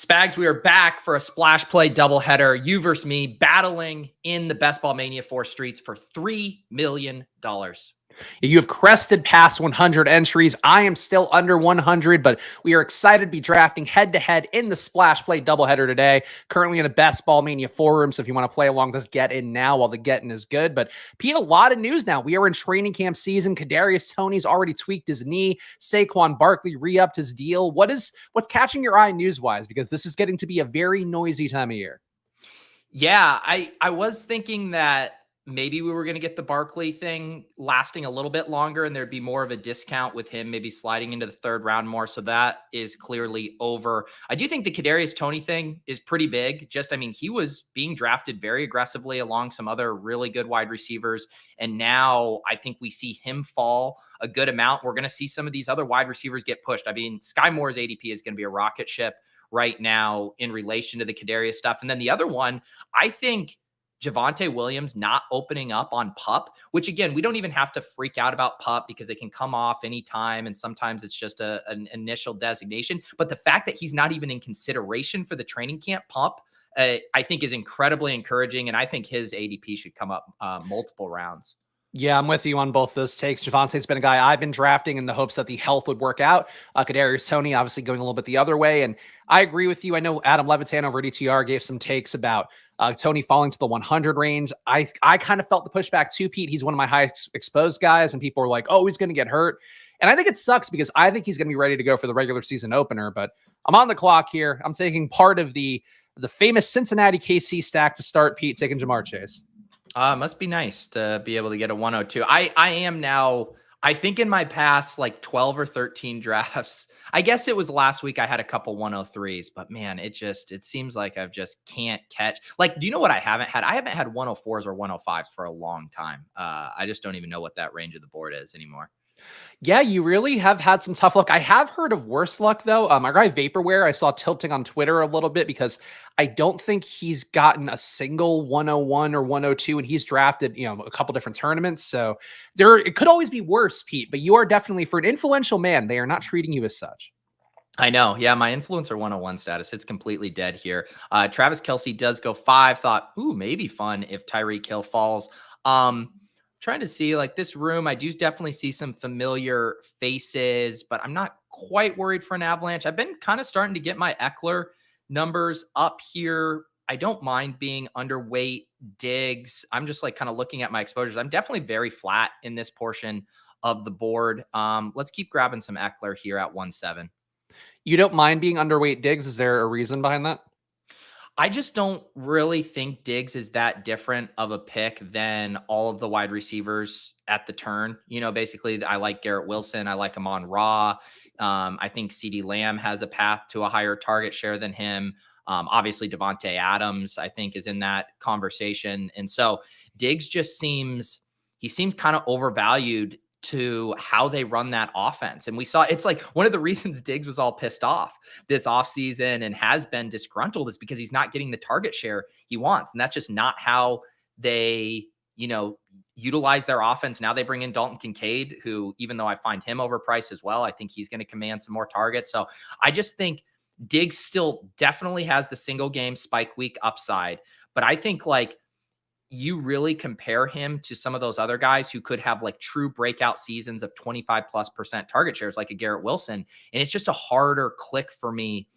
Spags, we are back for a splash play doubleheader. You versus me battling in the Best Ball Mania 4 streets for $3 million. You have crested past 100 entries. I am still under 100, but we are excited to be drafting head-to-head in the Splash Play doubleheader today. Currently in a Best Ball Mania forum, so if you want to play along, just get in now while the getting is good. But Pete, a lot of news now. We are in training camp season. Kadarius Toney's already tweaked his knee. Saquon Barkley re-upped his deal. What's catching your eye news-wise? Because this is getting to be a very noisy time of year. Yeah, I was thinking that maybe we were going to get the Barkley thing lasting a little bit longer and there'd be more of a discount with him maybe sliding into the third round more. So that is clearly over. I do think the Kadarius Toney thing is pretty big. He was being drafted very aggressively along some other really good wide receivers. And now I think we see him fall a good amount. We're going to see some of these other wide receivers get pushed. Sky Moore's ADP is going to be a rocket ship right now in relation to the Kadarius stuff. And then the other one, I think Javonte Williams not opening up on PUP, which again, we don't even have to freak out about PUP because they can come off anytime. And sometimes it's just an initial designation. But the fact that he's not even in consideration for the training camp PUP, I think is incredibly encouraging. And I think his ADP should come up multiple rounds. Yeah, I'm with you on both those takes. Javonte's been a guy I've been drafting in the hopes that the health would work out. Kadarius Toney obviously going a little bit the other way. And I agree with you. I know Adam Levitan over at ETR gave some takes about Toney falling to the 100 range. I kind of felt the pushback too, Pete. He's one of my high exposed guys, and people were like, oh, he's going to get hurt. And I think it sucks because I think he's going to be ready to go for the regular season opener. But I'm on the clock here. I'm taking part of the famous Cincinnati KC stack to start, Pete, taking Ja'Marr Chase. Must be nice to be able to get a 102. I am now, I think in my past like 12 or 13 drafts, I guess it was last week I had a couple 103s, but man, it seems like I've just can't catch. Like, do you know what I haven't had? I haven't had 104s or 105s for a long time. I just don't even know what that range of the board is anymore. Yeah, you really have had some tough luck. I have heard of worse luck, though. Our guy Vaporware, I saw tilting on Twitter a little bit because I don't think he's gotten a single 101 or 102, and he's drafted, a couple different tournaments. So it could always be worse, Pete, but you are definitely, for an influential man, they are not treating you as such. I know. Yeah, my influencer 101 status, it's completely dead here. Travis Kelce does go 5. Thought, maybe fun if Tyreek Hill falls. Trying to see like this room. I do definitely see some familiar faces, but I'm not quite worried for an avalanche. I've been kind of starting to get my Eckler numbers up here. I don't mind being underweight Diggs. I'm just like kind of looking at my exposures. I'm definitely very flat in this portion of the board. Let's keep grabbing some Eckler here at 1.7. You don't mind being underweight Diggs? Is there a reason behind that? I just don't really think Diggs is that different of a pick than all of the wide receivers at the turn. Basically, I like Garrett Wilson. I like Amon-Ra. I think CeeDee Lamb has a path to a higher target share than him. Obviously, Devontae Adams, I think, is in that conversation. And so Diggs just seems kind of overvalued to how they run that offense. And we saw it's like one of the reasons Diggs was all pissed off this offseason and has been disgruntled is because he's not getting the target share he wants. And that's just not how they, utilize their offense. Now they bring in Dalton Kincaid, who, even though I find him overpriced as well, I think he's going to command some more targets. So I just think Diggs still definitely has the single game spike week upside. But I think like, you really compare him to some of those other guys who could have like true breakout seasons of 25+% target shares, like a Garrett Wilson. And it's just a harder click for me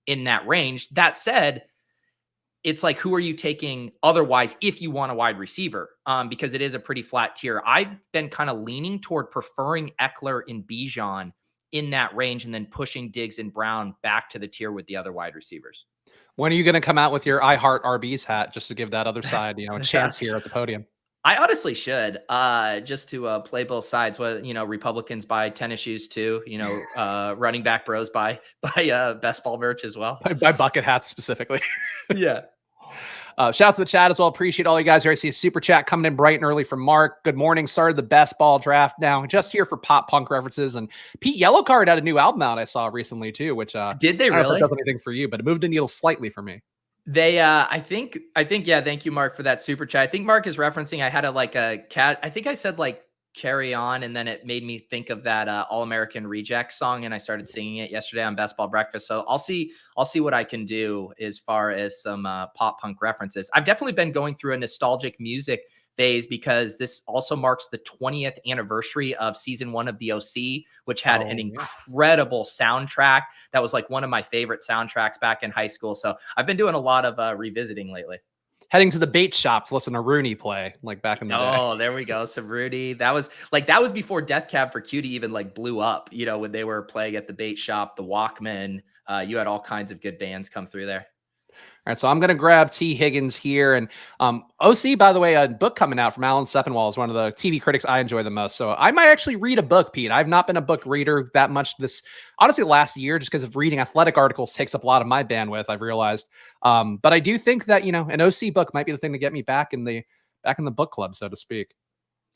in that range. That said, it's like, who are you taking otherwise if you want a wide receiver? Because it is a pretty flat tier. I've been kind of leaning toward preferring Eckler and Bijan in that range and then pushing Diggs and Brown back to the tier with the other wide receivers. When are you going to come out with your I Heart RBs hat just to give that other side, a chance here at the podium? I honestly should, just to play both sides. Republicans buy tennis shoes too. Running back bros buy best ball merch as well. By bucket hats specifically. Yeah. Shout out to the chat as well. Appreciate all you guys here. I see a super chat coming in bright and early from Mark. Good morning. Started the best ball draft now. Just here for pop punk references. And Pete Yellowcard had a new album out I saw recently too, which did they really? I don't know if it does anything for you, but it moved the needle slightly for me. They, I think, yeah. Thank you, Mark, for that super chat. I think Mark is referencing, I had a cat. I think I said like Carry On, and then it made me think of that All American Reject song, and I started singing it yesterday on Best Ball Breakfast. So I'll see what I can do as far as some pop punk references. I've definitely been going through a nostalgic music phase because this also marks the 20th anniversary of season 1 of the OC, which had an Oh yeah. incredible soundtrack. That was like one of my favorite soundtracks back in high school. So I've been doing a lot of revisiting lately. Heading to the bait shops, listen to Rooney play like back in the day. Oh, there we go. Some Rudy. That was before Death Cab for Cutie even like blew up, when they were playing at the bait shop, the Walkman. You had all kinds of good bands come through there. All right, so I'm going to grab T. Higgins here. And OC, by the way, a book coming out from Alan Sepinwall is one of the TV critics I enjoy the most. So I might actually read a book, Pete. I've not been a book reader that much honestly, last year, just because of reading athletic articles takes up a lot of my bandwidth, I've realized. But I do think that, an OC book might be the thing to get me back in the book club, so to speak.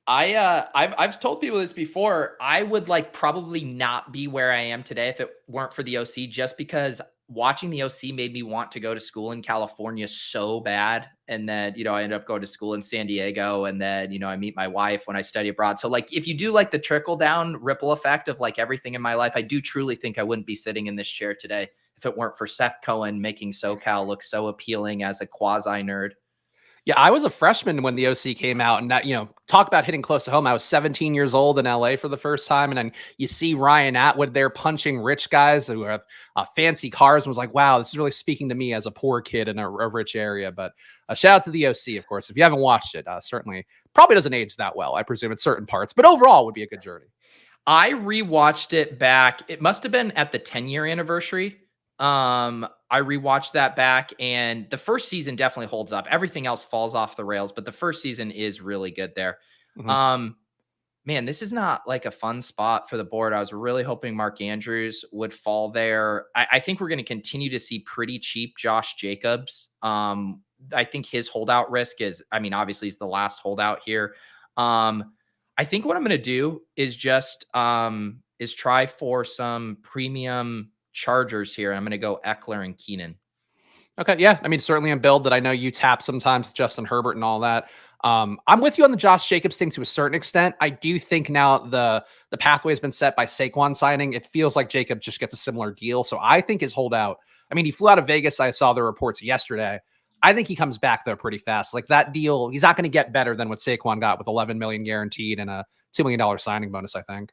I've told people this before. I would like probably not be where I am today if it weren't for the OC, just because watching the OC made me want to go to school in California so bad. And then, I ended up going to school in San Diego. And then, I meet my wife when I study abroad. So like if you do like the trickle down ripple effect of like everything in my life, I do truly think I wouldn't be sitting in this chair today if it weren't for Seth Cohen making SoCal look so appealing as a quasi nerd. Yeah, I was a freshman when the OC came out, and that, talk about hitting close to home. I was 17 years old in LA for the first time, and then you see Ryan Atwood there punching rich guys who have fancy cars, and was like, wow, this is really speaking to me as a poor kid in a rich area. But shout out to the OC, of course. If you haven't watched it, certainly probably doesn't age that well, I presume, in certain parts, but overall would be a good journey. I rewatched it back. It must have been at the 10-year anniversary. I rewatched that back, and the first season definitely holds up. Everything else falls off the rails, but the first season is really good there. Mhm. Um, Man, this is not like a fun spot for the board. I was really hoping Mark Andrews would fall there. I think we're going to continue to see pretty cheap Josh Jacobs. I think his holdout risk is, I mean, obviously he's the last holdout here. I think what I'm going to do is just is try for some premium Chargers here. I'm going to go Eckler and Keenan. Okay, yeah. I mean, certainly a build that I know you tap sometimes with Justin Herbert and all that. I'm with you on the Josh Jacobs thing to a certain extent. I do think now the pathway has been set by Saquon signing. It feels like Jacob just gets a similar deal. So I think his holdout, I mean, he flew out of Vegas. I saw the reports yesterday. I think he comes back though pretty fast. Like that deal, he's not going to get better than what Saquon got with 11 million guaranteed and a $2 million signing bonus, I think.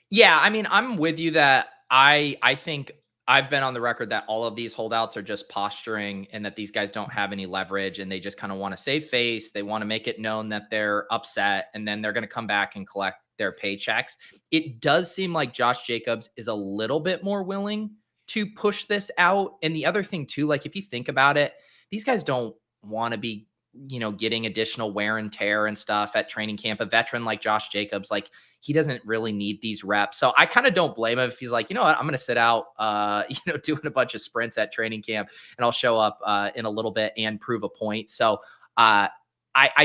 Yeah, I mean, I'm with you that I think I've been on the record that all of these holdouts are just posturing and that these guys don't have any leverage and they just kind of want to save face. They want to make it known that they're upset and then they're going to come back and collect their paychecks. It does seem like Josh Jacobs is a little bit more willing to push this out. And the other thing too, like if you think about it, these guys don't want to be getting additional wear and tear and stuff at training camp. A veteran like Josh Jacobs, like he doesn't really need these reps. So I kind of don't blame him if he's like, you know what, I'm going to sit out, doing a bunch of sprints at training camp and I'll show up in a little bit and prove a point. So I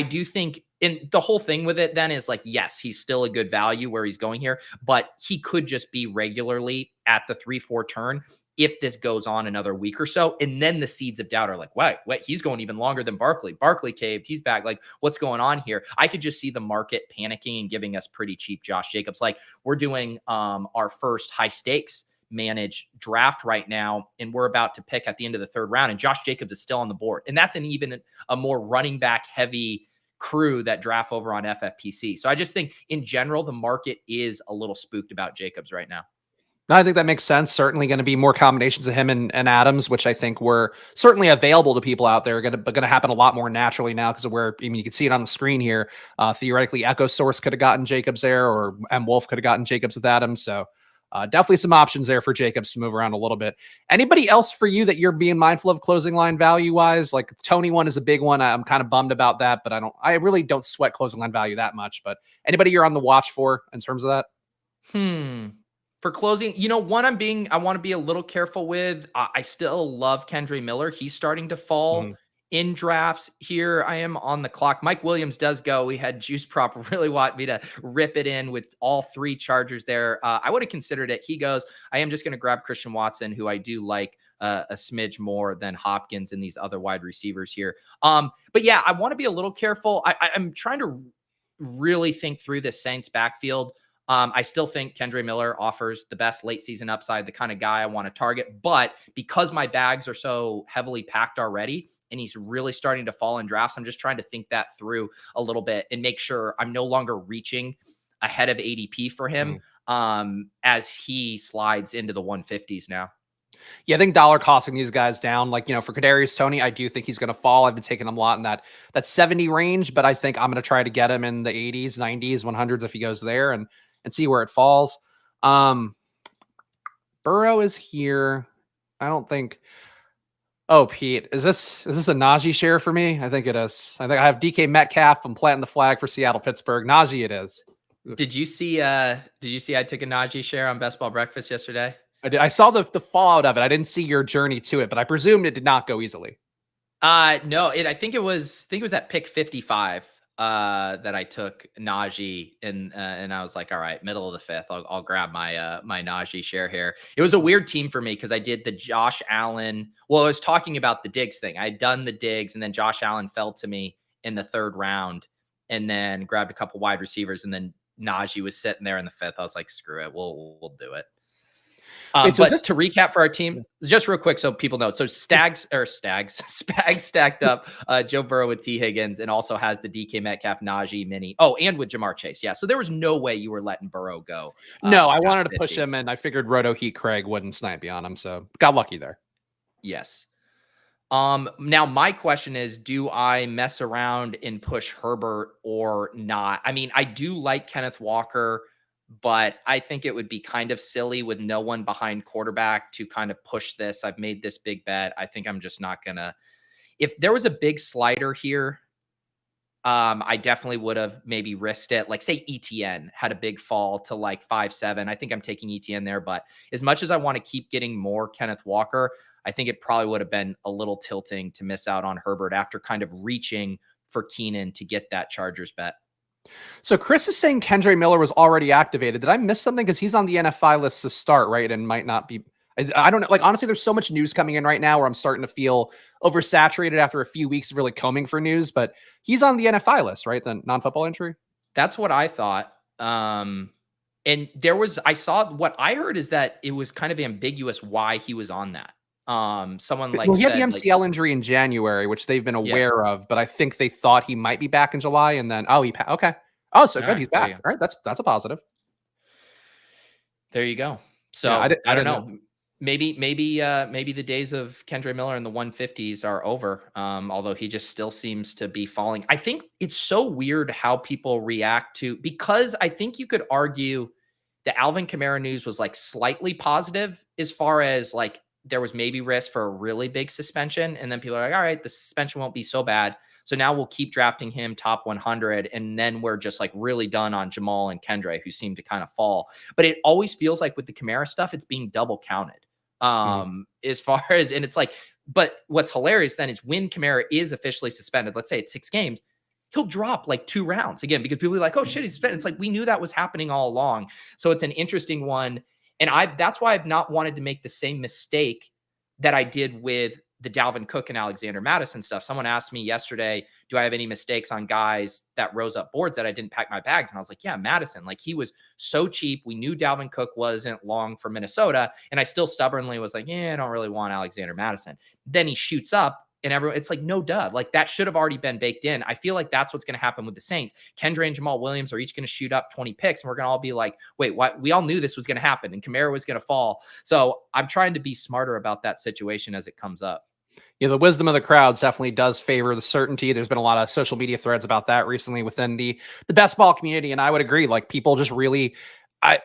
do think in the whole thing with it then is like, yes, he's still a good value where he's going here, but he could just be regularly at the 3-4 turn if this goes on another week or so. And then the seeds of doubt are like, wait, he's going even longer than Barkley. Barkley caved. He's back. Like, what's going on here? I could just see the market panicking and giving us pretty cheap Josh Jacobs. Like we're doing our first high stakes manage draft right now, and we're about to pick at the end of the 3rd round, and Josh Jacobs is still on the board. And that's even a more running back heavy crew that draft over on FFPC. So I just think in general, the market is a little spooked about Jacobs right now. No, I think that makes sense. Certainly going to be more combinations of him and Adams, which I think were certainly available to people out there. Going to happen a lot more naturally now because of where, I mean, you can see it on the screen here. Theoretically, Echo Source could have gotten Jacobs there, or M Wolf could have gotten Jacobs with Adams. So definitely some options there for Jacobs to move around a little bit. Anybody else for you that you're being mindful of closing line value wise? Like Tony one is a big one. I'm kind of bummed about that, but I really don't sweat closing line value that much. But anybody you're on the watch for in terms of that? For closing, one I want to be a little careful with. I still love Kendra Miller. He's starting to fall Mhm. in drafts. Here I am on the clock. Mike Williams does go. We had Juice Prop really want me to rip it in with all 3 Chargers there. I would have considered it. He goes. I am just going to grab Christian Watson, who I do like a smidge more than Hopkins and these other wide receivers here. But yeah, I want to be a little careful. I'm trying to really think through the Saints backfield. I still think Kendre Miller offers the best late season upside, the kind of guy I want to target. But because my bags are so heavily packed already and he's really starting to fall in drafts, I'm just trying to think that through a little bit and make sure I'm no longer reaching ahead of ADP for him as he slides into the 150s now. Yeah, I think dollar costing these guys down. Like, for Kadarius Toney, I do think he's going to fall. I've been taking him a lot in that 70 range, but I think I'm going to try to get him in the 80s, 90s, 100s if he goes there and see where it falls. Burrow is here. I don't think. Oh, Pete, is this a Najee share for me? I think it is. I think I have DK Metcalf. I'm planting the flag for Seattle, Pittsburgh. Najee, it is. Oof. Did you see I took a Najee share on Best Ball Breakfast yesterday? I did. I saw the fallout of it. I didn't see your journey to it, but I presumed it did not go easily. No, I think it was at pick 55 that I took Najee and I was like, all right, middle of the fifth, I'll grab my Najee share here. It was a weird team for me because I did the Josh Allen. Well, I was talking about the Diggs thing. I'd done the Diggs and then Josh Allen fell to me in the third round and then grabbed a couple wide receivers and then Najee was sitting there in the fifth. I was like, screw it, we'll do it. Wait, so is But this to recap for our team, just real quick, so people know. So Spags stacked up Joe Burrow with T. Higgins and also has the DK Metcalf Najee mini. Oh, and with Jamar Chase. Yeah. So there was no way you were letting Burrow go. No, I Past wanted to push 50. him, and I figured Roto Heat Craig wouldn't snipe you on him, so got lucky there. Yes. Now my question is, do I mess around and push Herbert or not? I mean, I do like Kenneth Walker, but I think it would be kind of silly with no one behind quarterback to kind of push this. I've made this big bet. I think I'm just not gonna. If there was a big slider here, I definitely would have maybe risked it. Like say ETN had a big fall to like 5.7. I think I'm taking ETN there, but as much as I want to keep getting more Kenneth Walker, I think it probably would have been a little tilting to miss out on Herbert after kind of reaching for Keenan to get that Chargers bet. So Chris is saying Kendre Miller was already activated. Did I miss something? Because he's on the NFI list to start, right? And might not be. I don't know. Like, honestly, there's so much news coming in right now where I'm starting to feel oversaturated after a few weeks of really combing for news. But he's on the NFI list, right? The non-football injury. That's what I thought. And I saw what I heard is that it was kind of ambiguous why he was on that. Someone like Well, he had the said, like, MCL injury in January, which they've been yeah, aware of, but I think they thought he might be back in July, and then okay. Oh, so all good, right, he's there you back. go. All right, that's a positive. There you go. Yeah, So I I don't didn't know. know. Maybe the days of Kendre Miller in the 150s are over. Although he just still seems to be falling. I think it's so weird how people react to because I think you could argue the Alvin Kamara news was like slightly positive as far as like there was maybe risk for a really big suspension. And then people are like, all right, the suspension won't be so bad. So now we'll keep drafting him top 100. And then we're just like really done on Jamal and Kendre, who seem to kind of fall. But it always feels like with the Kamara stuff, it's being double counted. Mhm. As far as, and it's like, but what's hilarious then is when Kamara is officially suspended, let's say it's 6 games, he'll drop like 2 rounds again because people are like, oh shit, he's suspended. It's like we knew that was happening all along. So it's an interesting one. And that's why I've not wanted to make the same mistake that I did with the Dalvin Cook and Alexander Madison stuff. Someone asked me yesterday, do I have any mistakes on guys that rose up boards that I didn't pack my bags? And I was like, yeah, Madison, like he was so cheap. We knew Dalvin Cook wasn't long for Minnesota. And I still stubbornly was like, yeah, I don't really want Alexander Madison. Then he shoots up and everyone, it's like, no, duh. Like that should have already been baked in. I feel like that's what's going to happen with the Saints. Kendre and Jamal Williams are each going to shoot up 20 picks. And we're going to all be like, wait, what? We all knew this was going to happen and Kamara was going to fall. So I'm trying to be smarter about that situation as it comes up. Yeah, the wisdom of the crowds definitely does favor the certainty. There's been a lot of social media threads about that recently within the best ball community, and I would agree. Like people just really,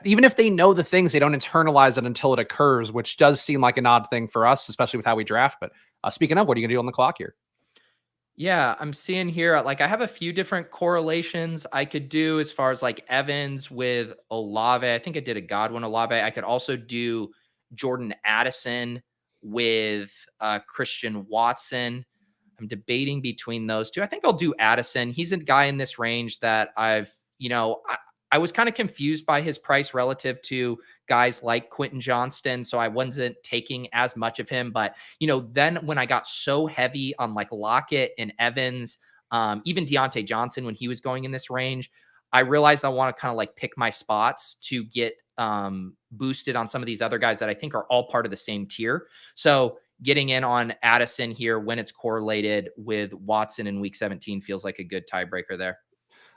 even if they know the things, they don't internalize it until it occurs, which does seem like an odd thing for us, especially with how we draft. But speaking of, what are you gonna do on the clock here? Yeah, I'm seeing here, like, I have a few different correlations I could do as far as like Evans with Olave. I think I did a Godwin Olave. I could also do Jordan Addison with Christian Watson. I'm debating between those two. I think I'll do Addison. He's a guy in this range that I was kind of confused by his price relative to guys like Quentin Johnston. So I wasn't taking as much of him. But, then when I got so heavy on like Lockett and Evans, Even Deontay Johnson, when he was going in this range, I realized I want to kind of like pick my spots to get boosted on some of these other guys that I think are all part of the same tier. So getting in on Addison here when it's correlated with Watson in week 17 feels like a good tiebreaker there.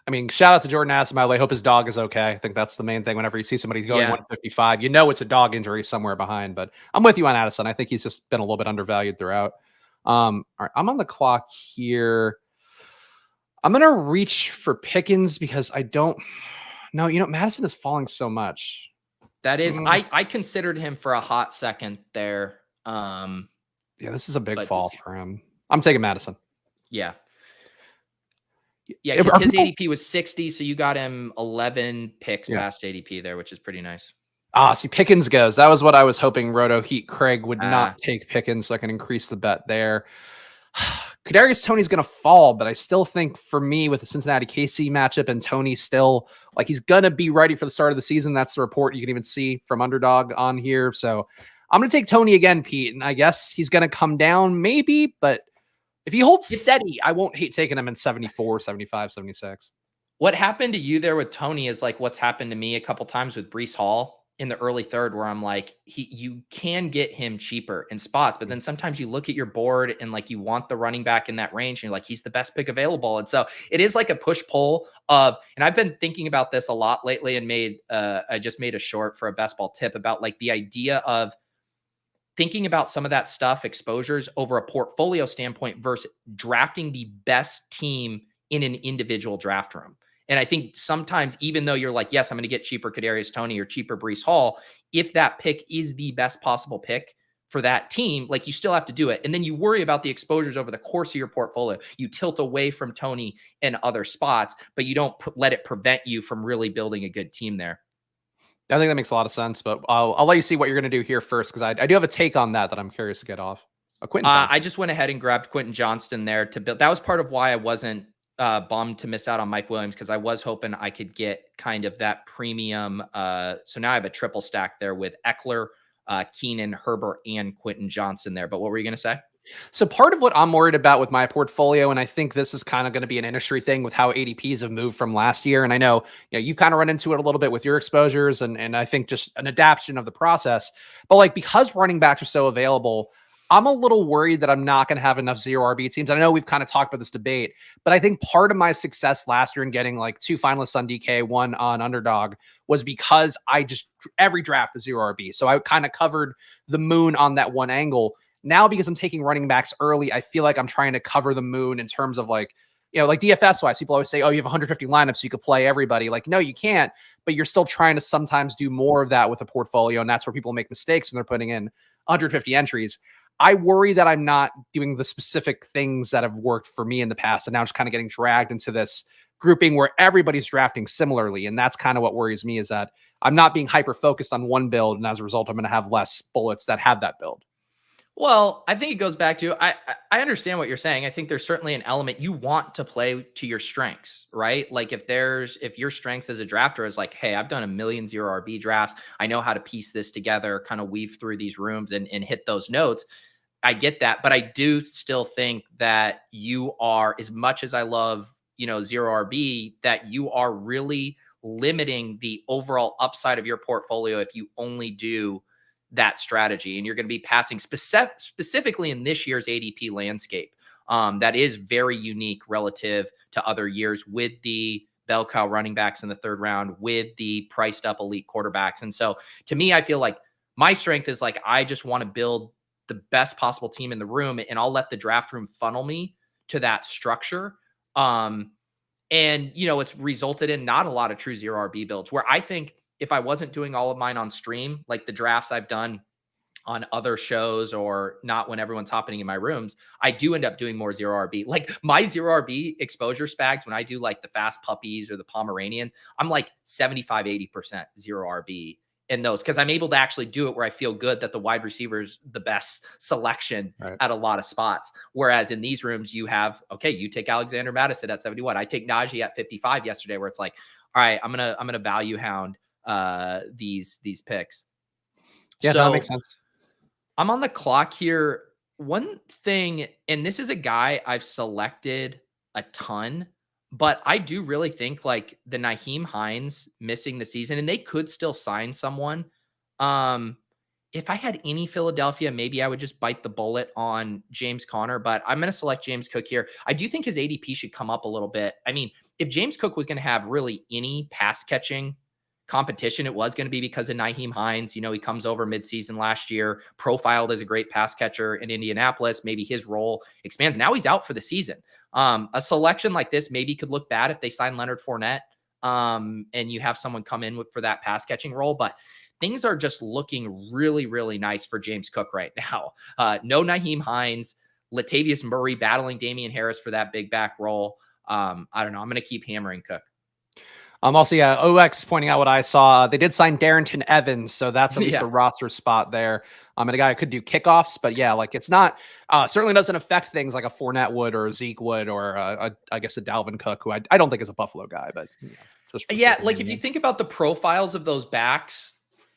I mean, shout out to Jordan Addison. I hope his dog is okay. I think that's the main thing. Whenever you see somebody going Yeah, 155, you know it's a dog injury somewhere behind. But I'm with you on Addison. I think he's just been a little bit undervalued throughout. All right, I'm on the clock here. I'm gonna reach for Pickens because I don't. No, Madison is falling so much. that is. Mm, I considered him for a hot second there. yeah, this is a big But fall for him. I'm taking Madison. yeah. Yeah, because Are his people? ADP was 60, so you got him 11 picks Yeah. past ADP there, which is pretty nice. See, Pickens goes. That was what I was hoping Roto Heat Craig would not Uh, take Pickens, so I can increase the bet there. Kadarius Tony's going to fall, but I still think for me with the Cincinnati KC matchup and Tony still like he's going to be ready for the start of the season. That's the report you can even see from Underdog on here. So I'm going to take Tony again, Pete, and I guess he's going to come down maybe, but if he holds if steady, I won't hate taking him in 74, 75, 76. what happened to you there with Tony is like what's happened to me a couple times with Brees Hall in the early third, where I'm like, you can get him cheaper in spots, but then sometimes you look at your board and like you want the running back in that range, and you're like, he's the best pick available. And so it is like a push pull of, and I've been thinking about this a lot lately and I just made a short for a best ball tip about like the idea of thinking about some of that stuff, exposures over a portfolio standpoint versus drafting the best team in an individual draft room. And I think sometimes, even though you're like, yes, I'm going to get cheaper Kadarius Toney or cheaper Brees Hall, if that pick is the best possible pick for that team, like you still have to do it. And then you worry about the exposures over the course of your portfolio. You tilt away from Toney and other spots, but you don't let it prevent you from really building a good team there. I think that makes a lot of sense, but I'll let you see what you're going to do here first because I do have a take on that I'm curious to get off. Quentin I Johnson. just went ahead and grabbed Quentin Johnston there to build. That was part of why I wasn't bummed to miss out on Mike Williams, because I was hoping I could get kind of that premium. So now I have a triple stack there with Eckler, Keenan, Herbert, and Quentin Johnson there. But what were you going to say? So part of what I'm worried about with my portfolio, and I think this is kind of going to be an industry thing with how ADPs have moved from last year. And I know, you've kind of run into it a little bit with your exposures and I think just an adaptation of the process. But like because running backs are so available, I'm a little worried that I'm not going to have enough zero RB teams. I know we've kind of talked about this debate, but I think part of my success last year in getting like 2 finalists on DK, 1 on Underdog was because I just every draft was zero RB. So I kind of covered the moon on that one angle. Now, because I'm taking running backs early, I feel like I'm trying to cover the moon in terms of like, like DFS wise, people always say, oh, you have 150 lineups, so you could play everybody. Like, no, you can't, but you're still trying to sometimes do more of that with a portfolio. And that's where people make mistakes when they're putting in 150 entries. I worry that I'm not doing the specific things that have worked for me in the past. And now just kind of getting dragged into this grouping where everybody's drafting similarly. And that's kind of what worries me is that I'm not being hyper focused on one build. And as a result, I'm going to have less bullets that have that build. Well, I think it goes back to I understand what you're saying. I think there's certainly an element you want to play to your strengths, right? Like if your strengths as a drafter is like, hey, I've done a million zero RB drafts. I know how to piece this together, kind of weave through these rooms and hit those notes. I get that, but I do still think that you are, as much as I love, zero RB, that you are really limiting the overall upside of your portfolio if you only do that strategy. And you're going to be passing specifically in this year's ADP landscape. That is very unique relative to other years with the bell cow running backs in the third round, with the priced up elite quarterbacks. And so to me, I feel like my strength is like, I just want to build the best possible team in the room, and I'll let the draft room funnel me to that structure. And it's resulted in not a lot of true zero RB builds, where I think if I wasn't doing all of mine on stream, like the drafts I've done on other shows or not when everyone's happening in my rooms, I do end up doing more zero RB. Like my zero RB exposure Spags, when I do like the fast puppies or the Pomeranians, I'm like 75, 80% zero RB in those, because I'm able to actually do it where I feel good that the wide receiver is the best selection Right. at a lot of spots. Whereas in these rooms, you have, okay, you take Alexander Madison at 71. I take Najee at 55 yesterday, where it's like, all right, I'm gonna value hound these picks. Yeah, no, that makes So sense. I'm on the clock here. One thing, and this is a guy I've selected a ton, but I do really think like the Naheem Hines missing the season, and they could still sign someone. Um, if I had any Philadelphia, maybe I would just bite the bullet on James Conner, but I'm going to select James Cook here. I do think his ADP should come up a little bit. I mean, if James Cook was going to have really any pass catching competition, it was going to be because of Naheem Hines. You know, he comes over midseason last year, profiled as a great pass catcher in Indianapolis. Maybe his role expands. Now he's out for the season. A selection like this maybe could look bad if they sign Leonard Fournette, and you have someone come in for that pass catching role. But things are just looking really, really nice for James Cook right now. No Naheem Hines, Latavius Murray battling Damian Harris for that big back role. I don't know. I'm going to keep hammering Cook. Also, yeah, OX is pointing out what I saw. They did sign Darrington Evans, so that's at least a Yeah. roster spot there. And a guy who could do kickoffs, but yeah, like it's not certainly doesn't affect things like a Fournette would or a Zeke would or I guess a Dalvin Cook, who I don't think is a Buffalo guy, but just for the Yeah, sake of like if you argument. think about the profiles of those backs,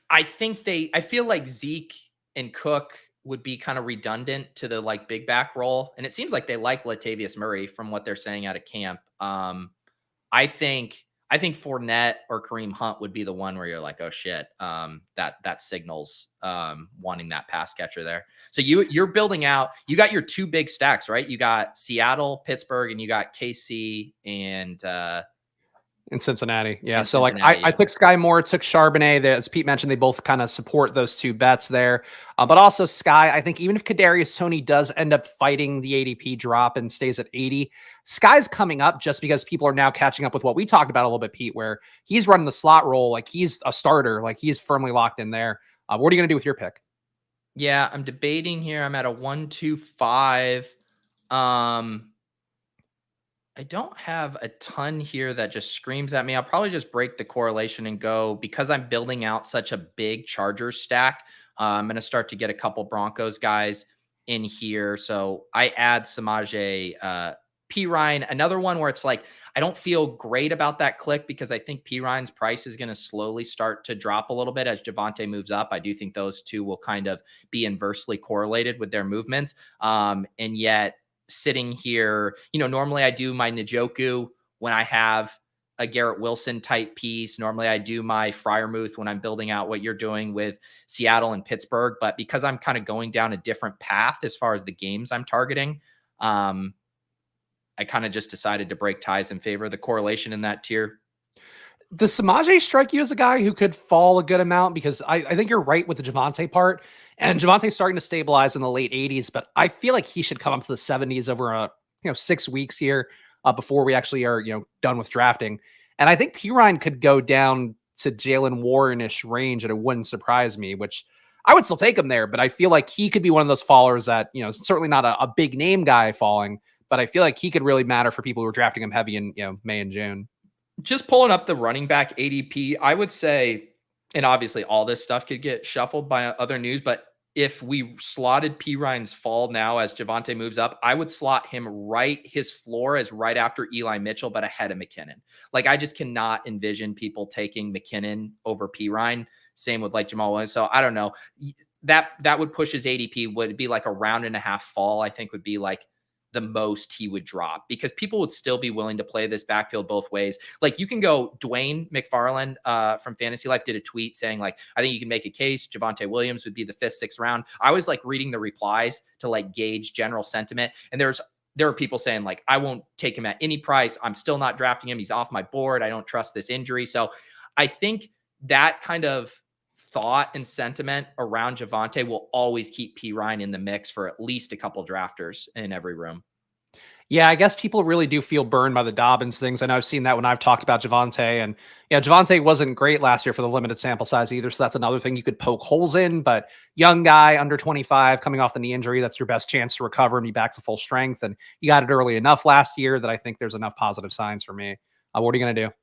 I feel like Zeke and Cook would be kind of redundant to the like big back role. And it seems like they like Latavius Murray from what they're saying out of camp. I think I think Fournette or Kareem Hunt would be the one where you're like, oh shit, that signals wanting that pass catcher there. So you're building out. You got your two big stacks, right? You got Seattle, Pittsburgh, and you got KC In Cincinnati. Yeah. and So like Cincinnati. I Yep. took Sky Moore, took Charbonnet. As Pete mentioned, they both kind of support those two bets there. But also Sky, I think even if Kadarius Toney does end up fighting the ADP drop and stays at 80, Sky's coming up just because people are now catching up with what we talked about a little bit, Pete, where he's running the slot role. Like he's a starter, like he's firmly locked in there. What are you going to do with your pick? Yeah, I'm debating here. I'm at a 125. Um, I don't have a ton here that just screams at me. I'll probably just break the correlation and go because I'm building out such a big Chargers stack. I'm going to start to get a couple Broncos guys in here. So I add Samaje P. Ryan, another one where it's like, I don't feel great about that click because I think P. Ryan's price is going to slowly start to drop a little bit as Javante moves up. I do think those two will kind of be inversely correlated with their movements. And yet, sitting here, normally I do my Njoku when I have a Garrett Wilson type piece. Normally I do my Fryermuth when I'm building out what you're doing with Seattle and Pittsburgh. But because I'm kind of going down a different path as far as the games I'm targeting, I kind of just decided to break ties in favor of the correlation in that tier. Does Samaje strike you as a guy who could fall a good amount? Because I think you're right with the Javante part. And Javante's starting to stabilize in the late 80s, but I feel like he should come up to the 70s over 6 weeks here before we actually are done with drafting. And I think Pirine could go down to Jalen Warren-ish range, and it wouldn't surprise me, which I would still take him there. But I feel like he could be one of those fallers that certainly not a big name guy falling, but I feel like he could really matter for people who are drafting him heavy in May and June. Just pulling up the running back ADP, I would say, and obviously all this stuff could get shuffled by other news, but if we slotted P. Ryan's fall now as Javante moves up, I would slot him his floor is right after Eli Mitchell, but ahead of McKinnon. Like I just cannot envision people taking McKinnon over P. Ryan. Same with like Jamal Williams. So I don't know. That would push his ADP. Would be like a round and a half fall, I think would be like the most he would drop because people would still be willing to play this backfield both ways. Like you can go Dwayne McFarland from Fantasy Life did a tweet saying like, I think you can make a case Javante Williams would be the 5th, 6th round. I was like reading the replies to like gauge general sentiment. And there are people saying like, I won't take him at any price. I'm still not drafting him. He's off my board. I don't trust this injury. So I think that kind of thought and sentiment around Javante will always keep P. Ryan in the mix for at least a couple drafters in every room. Yeah, I guess people really do feel burned by the Dobbins things. I know I've seen that when I've talked about Javante. And yeah, Javante wasn't great last year for the limited sample size either. So that's another thing you could poke holes in. But young guy, under 25, coming off the knee injury, that's your best chance to recover and be back to full strength. And you got it early enough last year that I think there's enough positive signs for me. What are you going to do?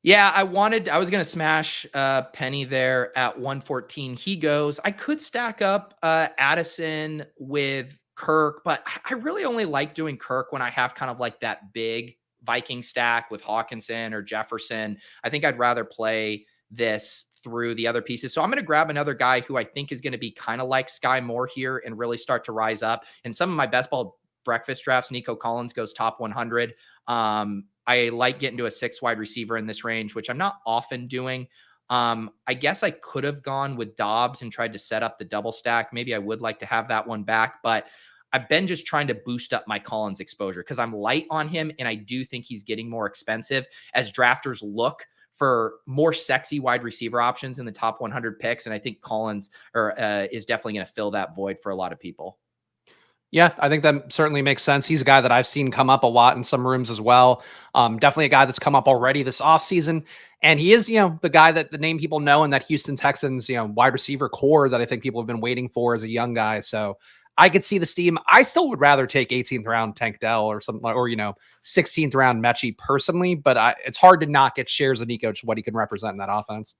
Yeah, I was going to smash Penny there at 114. He goes. I could stack up Addison with Kirk, but I really only like doing Kirk when I have kind of like that big Viking stack with Hawkinson or Jefferson. I think I'd rather play this through the other pieces. So I'm going to grab another guy who I think is going to be kind of like Sky Moore here and really start to rise up. And some of my best ball breakfast drafts, Nico Collins goes top 100. I like getting to a 6 wide receiver in this range, which I'm not often doing. I guess I could have gone with Dobbs and tried to set up the double stack. Maybe I would like to have that one back, but I've been just trying to boost up my Collins exposure because I'm light on him. And I do think he's getting more expensive as drafters look for more sexy wide receiver options in the top 100 picks. And I think Collins is definitely going to fill that void for a lot of people. Yeah, I think that certainly makes sense. He's a guy that I've seen come up a lot in some rooms as well. Definitely a guy that's come up already this offseason. And he is, the guy that the name people know in that Houston Texans, wide receiver core that I think people have been waiting for as a young guy. So I could see the steam. I still would rather take 18th round Tank Dell or something, or 16th round Mechie personally, but it's hard to not get shares of Nico to what he can represent in that offense.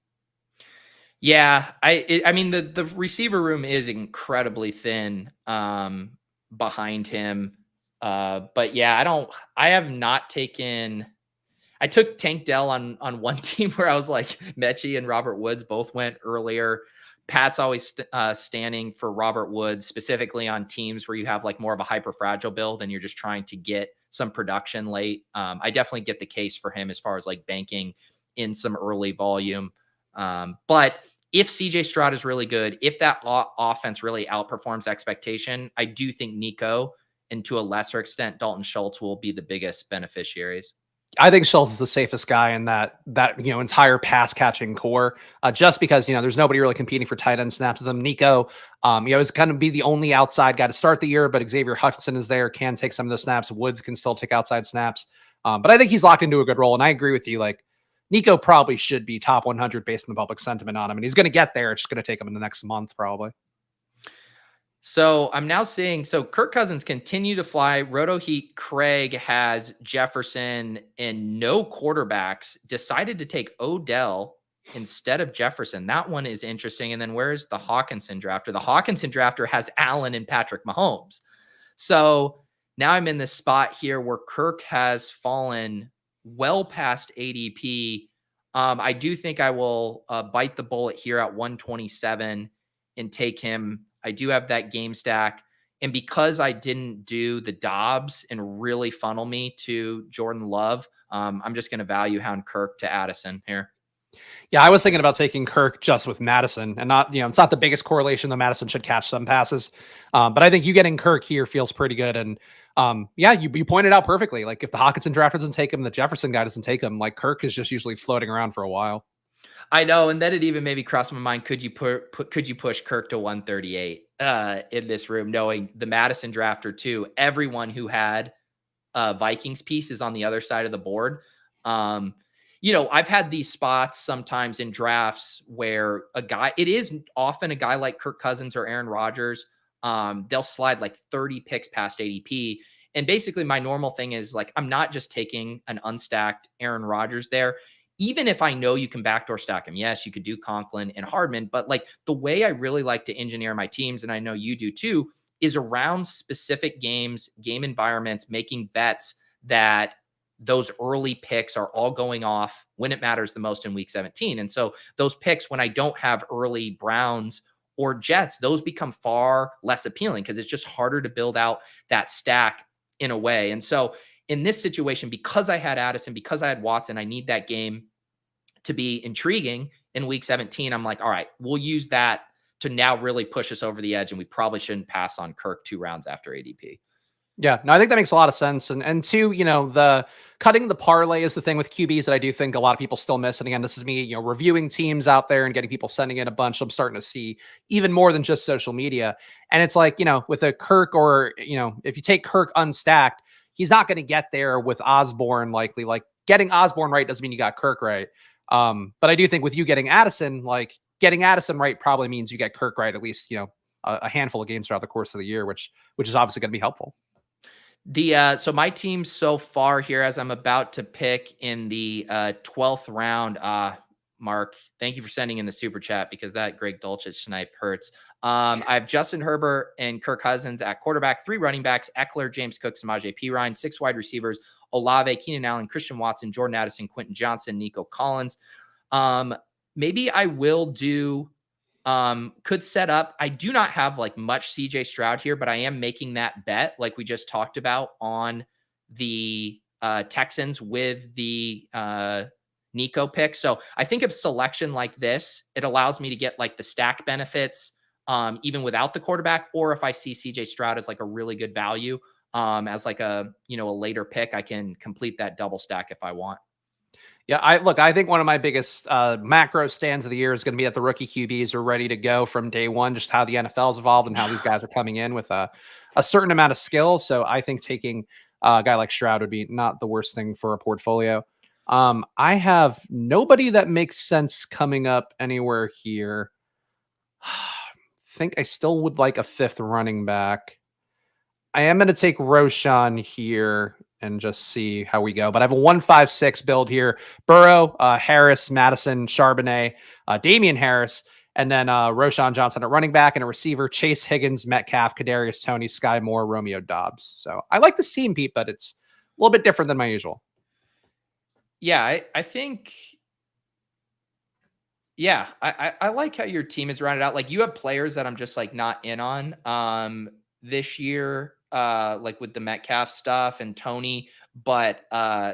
Yeah, I mean the receiver room is incredibly thin behind him. But yeah, I have not taken. I took Tank Dell on one team where I was like Mechie and Robert Woods both went earlier. Pat's always standing for Robert Woods, specifically on teams where you have like more of a hyper fragile build and you're just trying to get some production late. I definitely get the case for him as far as like banking in some early volume. But if CJ Stroud is really good, if that offense really outperforms expectation, I do think Nico and to a lesser extent Dalton Schultz will be the biggest beneficiaries. I think Schultz is the safest guy in that entire pass catching core, just because there's nobody really competing for tight end snaps with them. Nico, is kind of be the only outside guy to start the year, but Xavier Hutchinson is there, can take some of the snaps. Woods can still take outside snaps, but I think he's locked into a good role. And I agree with you. Like Nico probably should be top 100 based on the public sentiment on him, and he's going to get there. It's just going to take him in the next month probably. So I'm now seeing, Kirk Cousins continue to fly. Roto Heat Craig has Jefferson and no quarterbacks, decided to take Odell instead of Jefferson. That one is interesting. And then where's the Hawkinson drafter? The Hawkinson drafter has Allen and Patrick Mahomes. So now I'm in this spot here where Kirk has fallen well past ADP. I do think I will bite the bullet here at 127 and take him. I do have that game stack. And because I didn't do the Dobbs and really funnel me to Jordan Love, I'm just going to value hound Kirk to Addison here. Yeah, I was thinking about taking Kirk just with Madison and not, it's not the biggest correlation though. Madison should catch some passes. But I think you getting Kirk here feels pretty good. And yeah, you pointed out perfectly. Like if the Hawkinson draft doesn't take him, the Jefferson guy doesn't take him, like Kirk is just usually floating around for a while. I know, and then it even maybe crossed my mind. Could you could you push Kirk to 138 in this room, knowing the Madison drafter too? Everyone who had Vikings piece is on the other side of the board. I've had these spots sometimes in drafts where it is often a guy like Kirk Cousins or Aaron Rodgers. They'll slide like 30 picks past ADP. And basically my normal thing is like, I'm not just taking an unstacked Aaron Rodgers there. Even if I know you can backdoor stack him, yes, you could do Conklin and Hardman, but like the way I really like to engineer my teams, and I know you do too, is around specific games, game environments, making bets that those early picks are all going off when it matters the most in week 17. And so those picks, when I don't have early Browns or Jets, those become far less appealing because it's just harder to build out that stack in a way. And so in this situation, because I had Addison, because I had Watson, I need that game to be intriguing in week 17. I'm like, all right, we'll use that to now really push us over the edge. And we probably shouldn't pass on Kirk 2 rounds after ADP. Yeah, no, I think that makes a lot of sense. And two, the cutting the parlay is the thing with QBs that I do think a lot of people still miss. And again, this is me, reviewing teams out there and getting people sending in a bunch. I'm starting to see even more than just social media. And it's like, with a Kirk or, if you take Kirk unstacked, he's not going to get there with Osborne likely. Like getting Osborne right doesn't mean you got Kirk right. But I do think with you getting Addison, like getting Addison right probably means you get Kirk right at least, a handful of games throughout the course of the year, which is obviously going to be helpful. So my team so far here, as I'm about to pick in the 12th round, Mark, thank you for sending in the super chat because that Greg Dulcich snipe hurts. I have Justin Herbert and Kirk Cousins at quarterback, 3 running backs, Eckler, James Cook, Samaje Perine, 6 wide receivers, Olave, Keenan Allen, Christian Watson, Jordan Addison, Quentin Johnson, Nico Collins. Maybe I will do Could set up. I do not have like much CJ Stroud here, but I am making that bet, like we just talked about, on the Texans with the Nico pick. So I think of selection like this, it allows me to get like the stack benefits even without the quarterback, or if I see CJ Stroud as like a really good value as like a later pick, I can complete that double stack if I want. Yeah, I think one of my biggest macro stands of the year is going to be that the rookie QBs are ready to go from day one, just how the NFL's evolved and how these guys are coming in with a certain amount of skill. So I think taking a guy like Stroud would be not the worst thing for a portfolio. I have nobody that makes sense coming up anywhere here. Think I still would like a fifth running back. I am going to take Roshan here and just see how we go. But I have a 1-5-6 build here. Burrow, Harris, Madison, Charbonnet, Damian Harris, and then Roshan Johnson at running back and a receiver, Chase Higgins, Metcalf, Kadarius Toney, Sky Moore, Romeo Dobbs. So I like the team, Pete, but it's a little bit different than my usual. Yeah, I think yeah, I like how your team is rounded out. Like you have players that I'm just like not in on this year, like with the Metcalf stuff and Tony, but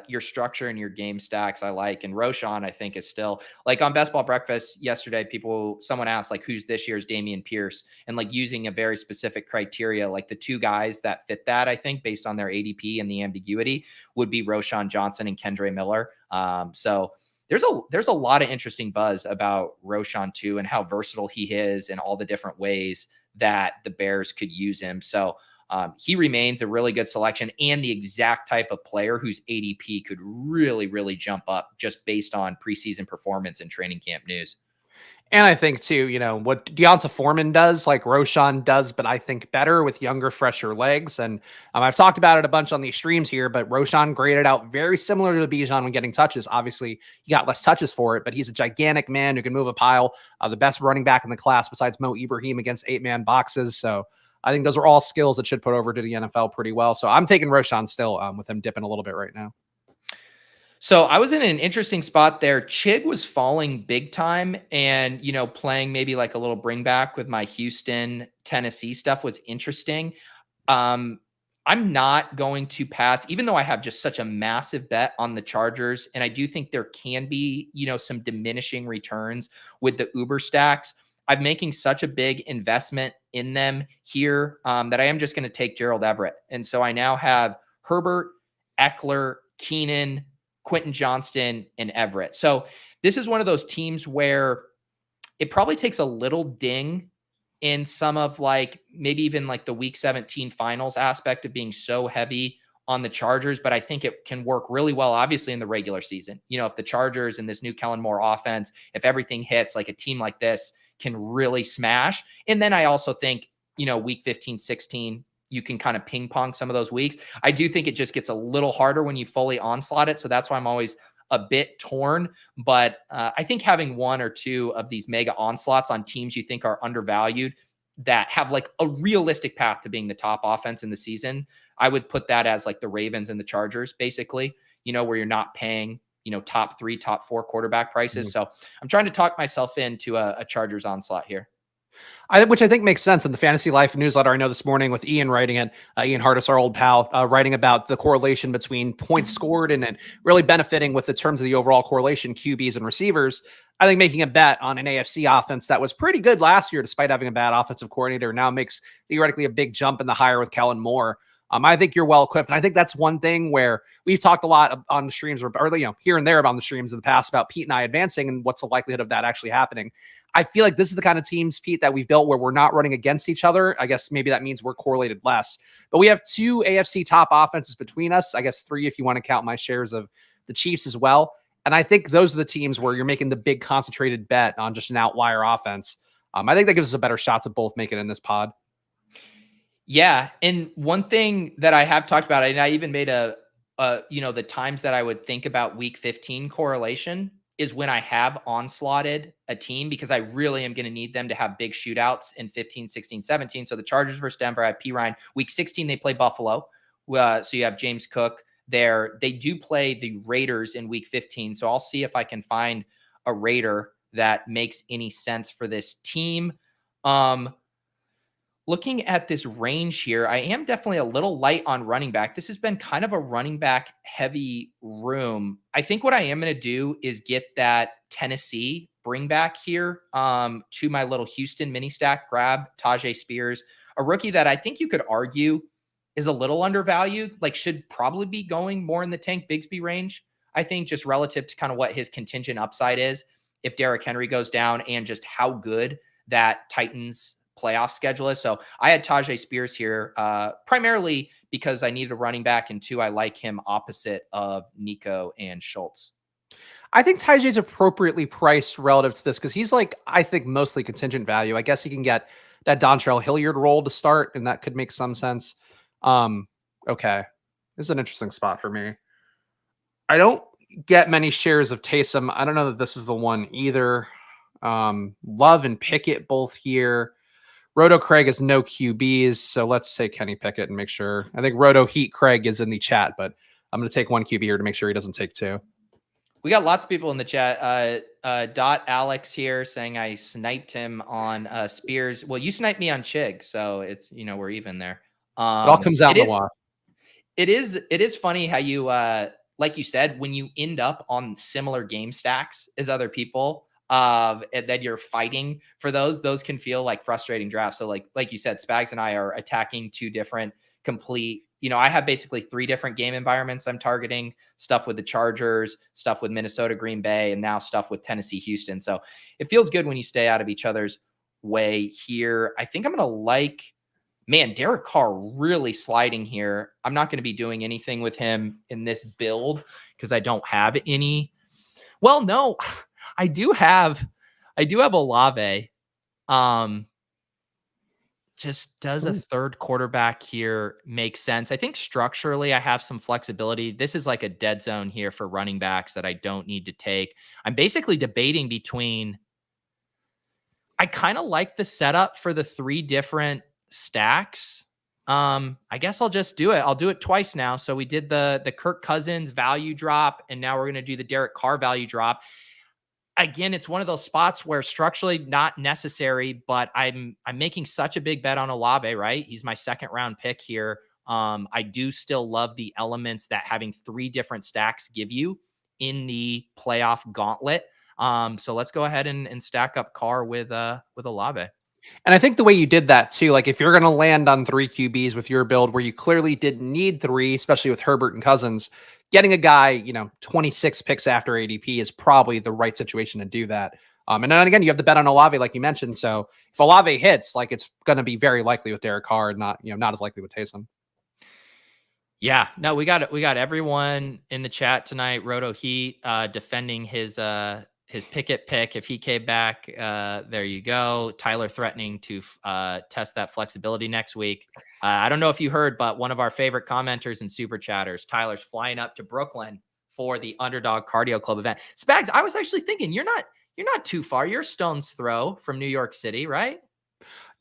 your structure and your game stacks I like. And Roshan, I think, is still like on Best Ball Breakfast yesterday, someone asked like who's this year's Damian Pierce, and like using a very specific criteria, like the two guys that fit that, I think, based on their ADP and the ambiguity, would be Roshan Johnson and Kendre Miller. So there's a lot of interesting buzz about Roshan too, and how versatile he is and all the different ways that the Bears could use him. So he remains a really good selection and the exact type of player whose ADP could really, really jump up just based on preseason performance and training camp news. And I think too, what Deonta Foreman does, like Roshan does, but I think better with younger, fresher legs. And I've talked about it a bunch on these streams here, but Roshan graded out very similar to Bijan when getting touches. Obviously, he got less touches for it, but he's a gigantic man who can move a pile. The best running back in the class besides Mo Ibrahim against 8-man boxes. So I think those are all skills that should put over to the NFL pretty well. So I'm taking Roshan still with him dipping a little bit right now. So I was in an interesting spot there. Chig was falling big time, and playing maybe like a little bring back with my Houston, Tennessee stuff was interesting. Um, I'm not going to pass, even though I have just such a massive bet on the Chargers, and I do think there can be, some diminishing returns with the Uber stacks. I'm making such a big investment in them here that I am just going to take Gerald Everett, and so I now have Herbert, Eckler, Keenan, Quentin Johnston, and Everett. So this is one of those teams where it probably takes a little ding in some of like maybe even like the week 17 finals aspect of being so heavy on the Chargers, but I think it can work really well, obviously, in the regular season. If the Chargers and this new Kellen Moore offense, if everything hits, like a team like this can really smash. And then I also think, week 15, 16, you can kind of ping pong some of those weeks. I do think it just gets a little harder when you fully onslaught it. So that's why I'm always a bit torn. But I think having one or two of these mega onslaughts on teams you think are undervalued that have like a realistic path to being the top offense in the season, I would put that as like the Ravens and the Chargers, basically, where you're not paying, top 3, top 4 quarterback prices. Mhm. So I'm trying to talk myself into a Chargers onslaught here. Which I think makes sense in the Fantasy Life newsletter. I know this morning with Ian writing it, Ian Hardis, our old pal, writing about the correlation between points scored and really benefiting with the terms of the overall correlation, QBs and receivers. I think making a bet on an AFC offense that was pretty good last year, despite having a bad offensive coordinator, now makes theoretically a big jump in the higher with Kellen Moore. I think you're well equipped. And I think that's one thing where we've talked a lot on the streams or here and there about the streams in the past about Pete and I advancing and what's the likelihood of that actually happening. I feel like this is the kind of teams, Pete, that we've built where we're not running against each other. I guess maybe that means we're correlated less. But we have 2 AFC top offenses between us. I guess 3 if you want to count my shares of the Chiefs as well. And I think those are the teams where you're making the big concentrated bet on just an outlier offense. I think that gives us a better shot to both make it in this pod. Yeah, and one thing that I have talked about, and I even made the times that I would think about week 15 correlation is when I have onslaughted a team, because I really am going to need them to have big shootouts in 15, 16, 17. So the Chargers versus Denver, I have P. Ryan. Week 16, they play Buffalo. So you have James Cook there. They do play the Raiders in week 15. So I'll see if I can find a Raider that makes any sense for this team. Um, Looking at this range here, I am definitely a little light on running back. This has been kind of a running back heavy room. I think what I am going to do is get that Tennessee bring back here to my little Houston mini stack, grab Tajay Spears, a rookie that I think you could argue is a little undervalued, like should probably be going more in the Tank Bigsby range. I think just relative to kind of what his contingent upside is if Derrick Henry goes down and just how good that Titans playoff schedule is. So I had Tajay Spears here primarily because I needed a running back, and two, I like him opposite of Nico and Schultz. I think Tyjae's appropriately priced relative to this because he's like, I think, mostly contingent value. I guess he can get that Dontrell Hilliard role to start, and that could make some sense. Um, okay. This is an interesting spot for me. I don't get many shares of Taysom. I don't know that this is the one either. Love and Pickett both here. Roto Craig has no QBs, so let's say Kenny Pickett and make sure. I think Roto Heat Craig is in the chat, but I'm going to take one QB here to make sure he doesn't take two. We got lots of people in the chat. Dot Alex here saying I sniped him on Spears. Well, you sniped me on Chig, so it's we're even there. It all comes out It in the is wash. it is funny how you like you said, when you end up on similar game stacks as other people, and then you're fighting for those can feel like frustrating drafts. So like you said, Spags and I are attacking two different complete. I have basically three different game environments I'm targeting: stuff with the Chargers, stuff with Minnesota, Green Bay, and now stuff with Tennessee, Houston. So it feels good when you stay out of each other's way here. I think I'm going to like, man, Derek Carr really sliding here. I'm not going to be doing anything with him in this build because I don't have any. Well, no, I do have Olave. Just does a Ooh. third quarterback here make sense? I think structurally I have some flexibility. This is like a dead zone here for running backs that I don't need to take. I'm basically debating between, I kind of like the setup for the three different stacks. I guess I'll just do it. I'll do it twice now. So we did the Kirk Cousins value drop, and now we're going to do the Derek Carr value drop. Again, it's one of those spots where structurally not necessary, but I'm making such a big bet on Olave, right? He's my second round pick here. I do still love the elements that having three different stacks give you in the playoff gauntlet. So let's go ahead and stack up Carr with Olave. And I think the way you did that too, like if you're going to land on three QBs with your build where you clearly didn't need three, especially with Herbert and Cousins, getting a guy, 26 picks after ADP is probably the right situation to do that. And then again, you have the bet on Olave, like you mentioned. So if Olave hits, like it's going to be very likely with Derek Carr, and not as likely with Taysom. Yeah, no, we got everyone in the chat tonight. Roto Heat defending his Pickett pick if he came back. There you go. Tyler threatening to test that flexibility next week. I don't know if you heard, but one of our favorite commenters and super chatters, Tyler's flying up to Brooklyn for the Underdog Cardio Club event. Spags, I was actually thinking you're not too far. You're a stone's throw from New York City, right?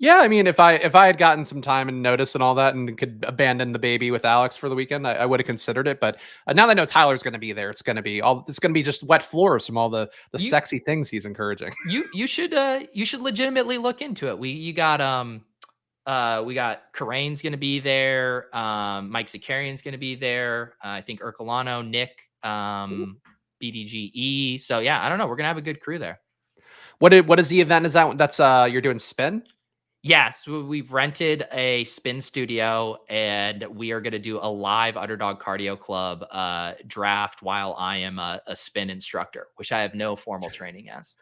Yeah, I mean, if I had gotten some time and notice and all that, and could abandon the baby with Alex for the weekend, I would have considered it. But now that I know Tyler's going to be there, it's going to be just wet floors from all the You sexy things he's encouraging. you should legitimately look into it. We got Karane's going to be there. Mike Zakarian's going to be there. I think Ercolano, Nick, BDGE. So yeah, I don't know. We're going to have a good crew there. What is the event? Is that's you're doing spin? Yes, we've rented a spin studio, and we are going to do a live Underdog Cardio Club draft while I am a spin instructor, which I have no formal training as.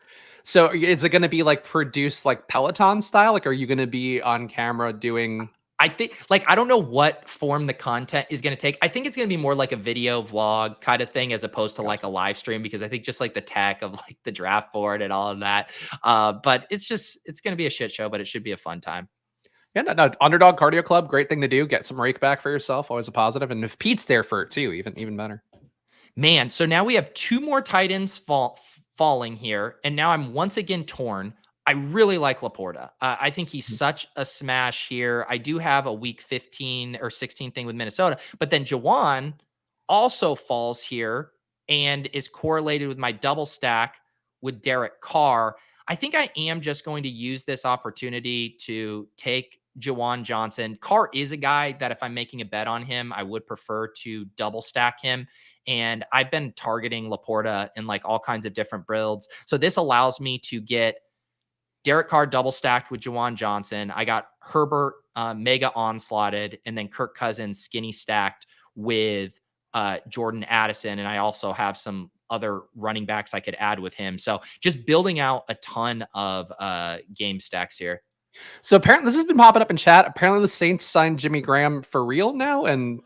So is it going to be like produced like Peloton style? Like, are you going to be on camera doing? I think, I don't know what form the content is going to take. I think it's going to be more like a video vlog kind of thing as opposed to like a live stream, because I think just like the tech of like the draft board and all of that. But it's going to be a shit show, but it should be a fun time. Yeah, no, Underdog Cardio Club, great thing to do. Get some rake back for yourself, always a positive. And if Pete's there for it too, even better. Man, so now we have two more tight ends falling here, and now I'm once again torn. I really like Laporta. I think he's such a smash here. I do have a week 15 or 16 thing with Minnesota, but then Jawan also falls here and is correlated with my double stack with Derek Carr. I think I am just going to use this opportunity to take Jawan Johnson. Carr is a guy that if I'm making a bet on him, I would prefer to double stack him. And I've been targeting Laporta in like all kinds of different builds. So this allows me to get Derek Carr double stacked with Jawan Johnson. I got Herbert mega onslaughted, and then Kirk Cousins skinny stacked with Jordan Addison. And I also have some other running backs I could add with him. So just building out a ton of game stacks here. So apparently, this has been popping up in chat. Apparently, the Saints signed Jimmy Graham for real now, and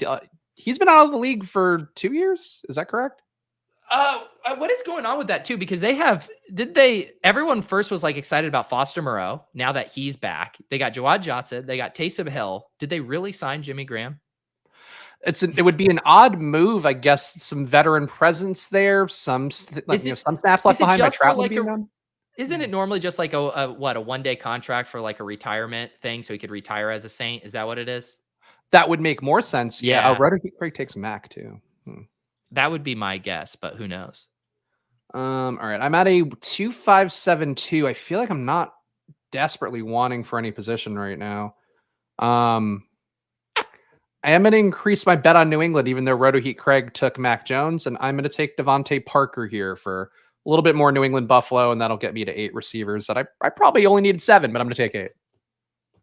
he's been out of the league for 2 years. Is that correct? What is going on with that too? Because everyone first was like excited about Foster Moreau. Now that he's back, they got Jawad Johnson, they got Taysom Hill. Did they really sign Jimmy Graham? It would be an odd move, I guess. Some veteran presence there, some some snaps left behind by Troutman being gone. Isn't it normally just like a 1-day contract for like a retirement thing so he could retire as a Saint? Is that what it is? That would make more sense. Yeah. Yeah. Rudder Craig takes Mac too. That would be my guess, but who knows? All right. I'm at a 2.572. I feel like I'm not desperately wanting for any position right now. I am going to increase my bet on New England, even though Roto Heat Craig took Mac Jones, and I'm going to take Devontae Parker here for a little bit more New England Buffalo, and that'll get me to 8 receivers that I probably only needed 7, but I'm going to take 8.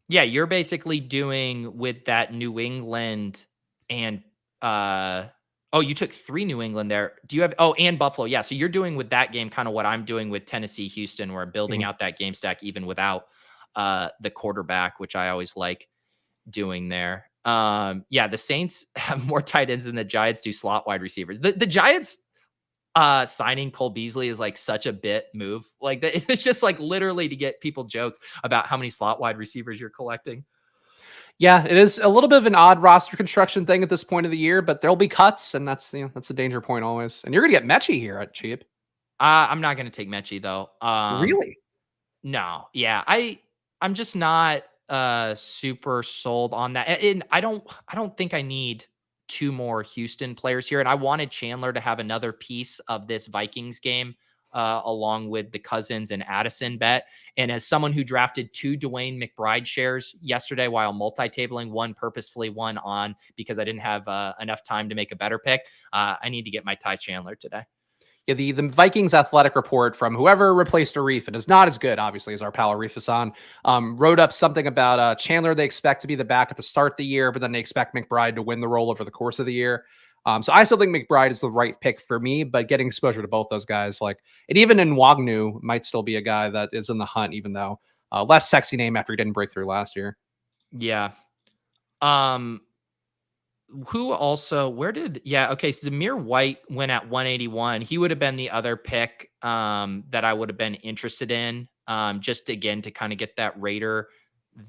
Yeah, you're basically doing with that New England and you took 3 New England there. Do you have and Buffalo? Yeah, so you're doing with that game kind of what I'm doing with Tennessee Houston, where I'm building out that game stack even without the quarterback, which I always like doing there. Yeah, the Saints have more tight ends than the Giants do slot wide receivers. The Giants signing Cole Beasley is like such a bit move. Like it's just like literally to get people jokes about how many slot wide receivers you're collecting. Yeah, it is a little bit of an odd roster construction thing at this point of the year, but there'll be cuts, and that's the danger point always. And you're gonna get Mechie here at cheap. I'm not gonna take Mechie though. Really? No. Yeah, I'm just not super sold on that. And I don't think I need 2 more Houston players here. And I wanted Chandler to have another piece of this Vikings game along with the Cousins and Addison bet. And as someone who drafted 2 Dwayne McBride shares yesterday while multi-tabling, one purposefully, one on because I didn't have enough time to make a better pick, I need to get my Ty Chandler today. Yeah, the Vikings athletic report from whoever replaced Arif, and is not as good, obviously, as our pal Arif Hassan, wrote up something about Chandler. They expect to be the backup to start the year, but then they expect McBride to win the role over the course of the year. So I still think McBride is the right pick for me, but getting exposure to both those guys, and even in Wagnu might still be a guy that is in the hunt, even though less sexy name after he didn't break through last year. Yeah. Who also, okay, Zamir White went at 181. He would have been the other pick that I would have been interested in, just again to kind of get that Raider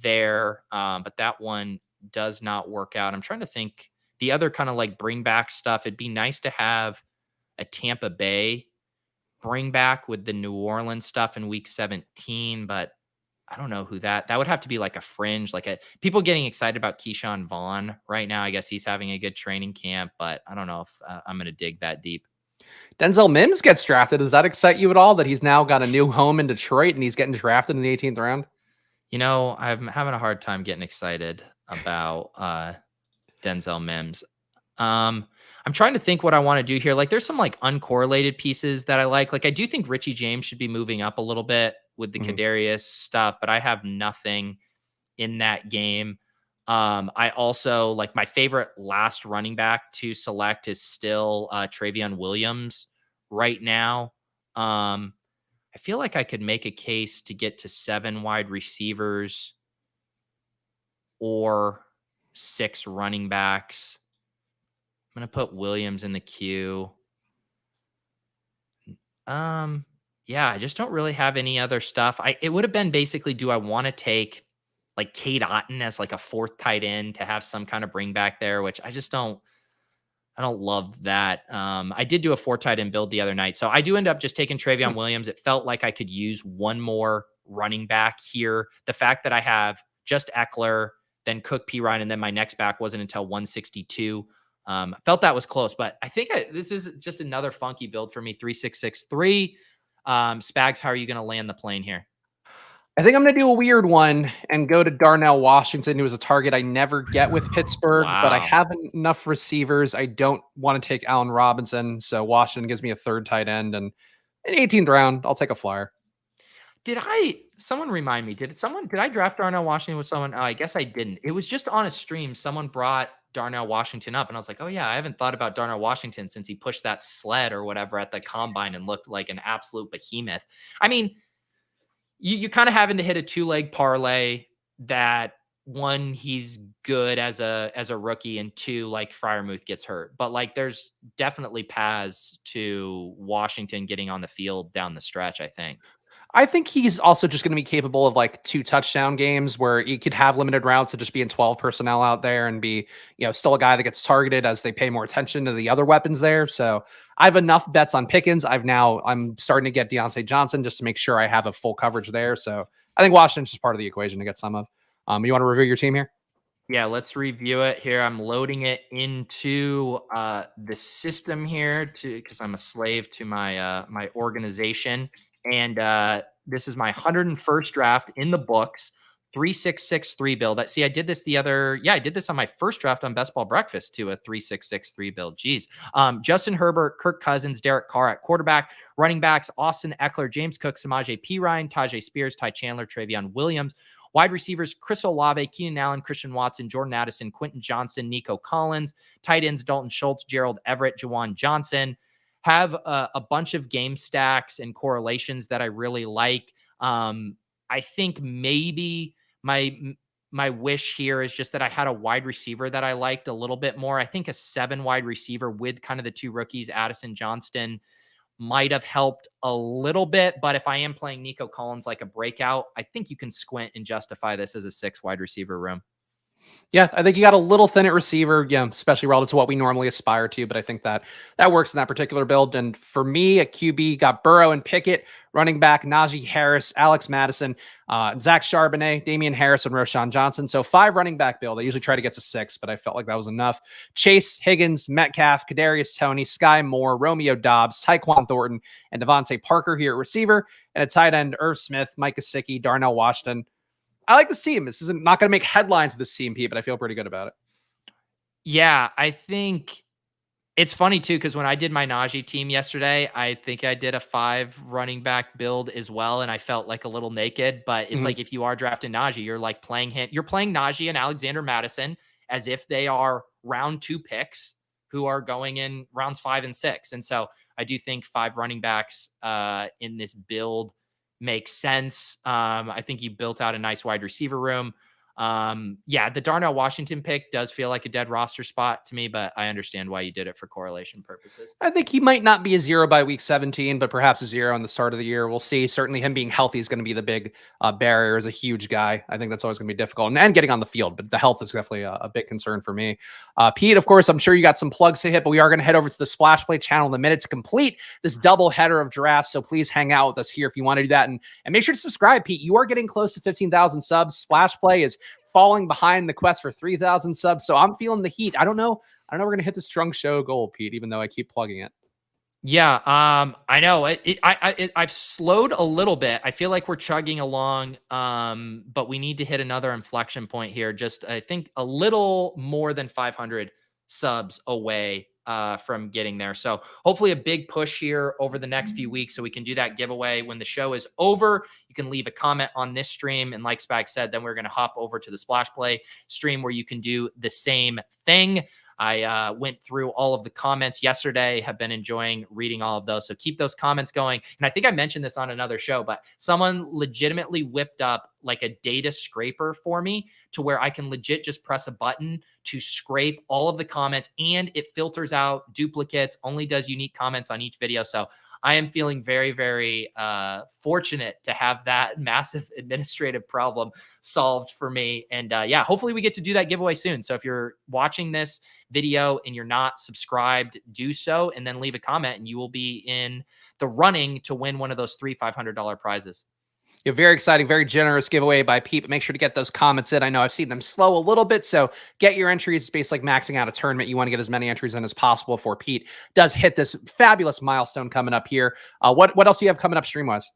there. But that one does not work out. I'm trying to think the other kind of like bring back stuff. It'd be nice to have a Tampa Bay bring back with the New Orleans stuff in week 17, but I don't know who that would have to be like a fringe, people getting excited about Keyshawn Vaughn right now. I guess he's having a good training camp, but I don't know if I'm going to dig that deep. Denzel Mims gets drafted. Does that excite you at all that he's now got a new home in Detroit and he's getting drafted in the 18th round? I'm having a hard time getting excited about Denzel Mims. I'm trying to think what I want to do here. Like there's some like uncorrelated pieces that I like. Like I do think Richie James should be moving up a little bit with the Kadarius stuff, but I have nothing in that game. I also like my favorite last running back to select is still Travion Williams right now. I feel like I could make a case to get to 7 wide receivers or 6 running backs. I'm going to put Williams in the queue. Yeah, I just don't really have any other stuff. It would have been basically, do I want to take like Cade Otton as like a 4th tight end to have some kind of bring back there, which I don't love that. I did do a 4 tight end build the other night. So I do end up just taking Travion Williams. It felt like I could use one more running back here. The fact that I have just Eckler, then Cook, P. Ryan, and then my next back wasn't until 162. I felt that was close, but I think this is just another funky build for me. 3-6-6-3. Spags, how are you going to land the plane here? I think I'm going to do a weird one and go to Darnell Washington, who is a target I never get with Pittsburgh, but I Wow. have enough receivers. I don't want to take Allen Robinson, so Washington gives me a third tight end, and in 18th round, I'll take a flyer. Someone remind me, did I draft Darnell Washington with someone? Oh, I guess I didn't. It was just on a stream. Someone brought Darnell Washington up, and I was like, oh, yeah, I haven't thought about Darnell Washington since he pushed that sled or whatever at the combine and looked like an absolute behemoth. I mean, you kind of having to hit a two-leg parlay that one, he's good as a rookie, and two, like Fryermuth gets hurt. But like there's definitely paths to Washington getting on the field down the stretch, I think. I think he's also just going to be capable of like 2 touchdown games where he could have limited routes to just be in 12 personnel out there and be, still a guy that gets targeted as they pay more attention to the other weapons there. So I have enough bets on Pickens. I'm starting to get Deontay Johnson just to make sure I have a full coverage there. So I think Washington's just part of the equation to get some of. You want to review your team here? Yeah, let's review it here. I'm loading it into the system here to because I'm a slave to my organization, and this is my 101st draft in the books. 3663 build. I did this I did this on my first draft on Best Ball Breakfast to a 3663 build. Jeez. Justin Herbert, Kirk Cousins, Derek Carr at quarterback, running backs, Austin Eckler, James Cook, Samaje Perine, Tajay Spears, Ty Chandler, Travion Williams. Wide receivers, Chris Olave, Keenan Allen, Christian Watson, Jordan Addison, Quentin Johnson, Nico Collins. Tight ends, Dalton Schultz, Gerald Everett, Jawan Johnson. Have a bunch of game stacks and correlations that I really like. I think maybe my wish here is just that I had a wide receiver that I liked a little bit more. I think a 7 wide receiver with kind of the 2 rookies, Addison Johnston, might have helped a little bit. But if I am playing Nico Collins like a breakout, I think you can squint and justify this as a 6 wide receiver room. Yeah, I think you got a little thin at receiver, especially relative to what we normally aspire to. But I think that works in that particular build. And for me, at QB, got Burrow and Pickett, running back Najee Harris, Alex Madison, Zach Charbonnet, Damian Harris, and Roshan Johnson. So 5 running back build. I usually try to get to 6, but I felt like that was enough. Chase, Higgins, Metcalf, Kadarius Toney, Sky Moore, Romeo Dobbs, Tyquan Thornton, and Devontae Parker here at receiver. And at tight end, Irv Smith, Mike Gesicki, Darnell Washington. I like this team. This isn't not going to make headlines with this team, Pete, but I feel pretty good about it. Yeah, I think it's funny too, because when I did my Najee team yesterday, I think I did a 5 running back build as well, and I felt like a little naked. But it's Mhm. like if you are drafting Najee, you're like you're playing Najee and Alexander Madison as if they are round 2 picks who are going in rounds 5 and 6. And so I do think 5 running backs in this build makes sense. I think you built out a nice wide receiver room. Yeah, the Darnell Washington pick does feel like a dead roster spot to me, but I understand why you did it for correlation purposes. I think he might not be a 0 by week 17, but perhaps a 0 on the start of the year. We'll see. Certainly, him being healthy is going to be the big barrier. As a huge guy, I think that's always going to be difficult, and getting on the field. But the health is definitely a big concern for me. Pete, of course, I'm sure you got some plugs to hit, but we are going to head over to the Splash Play channel in a minute to complete this double header of drafts. So please hang out with us here if you want to do that, and make sure to subscribe, Pete. You are getting close to 15,000 subs. Splash Play is falling behind the quest for 3,000 subs, so I'm feeling the heat. I don't know we're going to hit this drunk show goal, Pete, even though I keep plugging it. Yeah, I know I've slowed a little bit. I feel like we're chugging along, but we need to hit another inflection point here. Just I think a little more than 500 subs away from getting there. So hopefully a big push here over the next few weeks, so we can do that giveaway when the show is over. You can leave a comment on this stream, and like Spag said, then we're going to hop over to the Splash Play stream where you can do the same thing. I went through all of the comments yesterday, have been enjoying reading all of those. So keep those comments going. And I think I mentioned this on another show, but someone legitimately whipped up like a data scraper for me to where I can legit just press a button to scrape all of the comments, and it filters out duplicates, only does unique comments on each video. So I am feeling very, very fortunate to have that massive administrative problem solved for me. And yeah, hopefully we get to do that giveaway soon. So if you're watching this video and you're not subscribed, do so, and then leave a comment, and you will be in the running to win one of those 3 $500 prizes. Yeah, very exciting, very generous giveaway by Pete. But make sure to get those comments in. I know I've seen them slow a little bit, so get your entries. It's basically like maxing out a tournament. You want to get as many entries in as possible before Pete does hit this fabulous milestone coming up here. What else do you have coming up stream wise?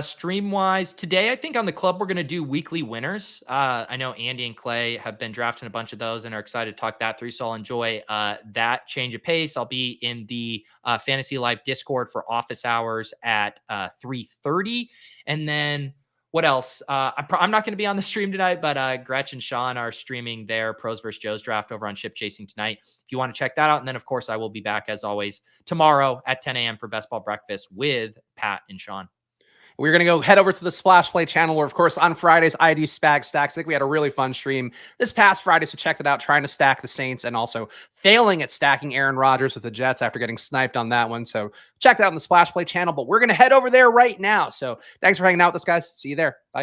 Stream wise, today I think on the club we're gonna do weekly winners. I know Andy and Clay have been drafting a bunch of those and are excited to talk that through. So I'll enjoy that change of pace. I'll be in the Fantasy Life Discord for office hours at 3:30, and then what else? I'm not going to be on the stream tonight, but Gretch and Sean are streaming their Pros vs. Joe's draft over on Ship Chasing tonight. If you want to check that out, and then of course I will be back as always tomorrow at 10 a.m. for Best Ball Breakfast with Pat and Sean. We're going to go head over to the Splash Play channel where, of course, on Fridays, I do Spag stacks. I think we had a really fun stream this past Friday, so check that out, trying to stack the Saints and also failing at stacking Aaron Rodgers with the Jets after getting sniped on that one. So check that out on the Splash Play channel, but we're going to head over there right now. So thanks for hanging out with us, guys. See you there. Bye.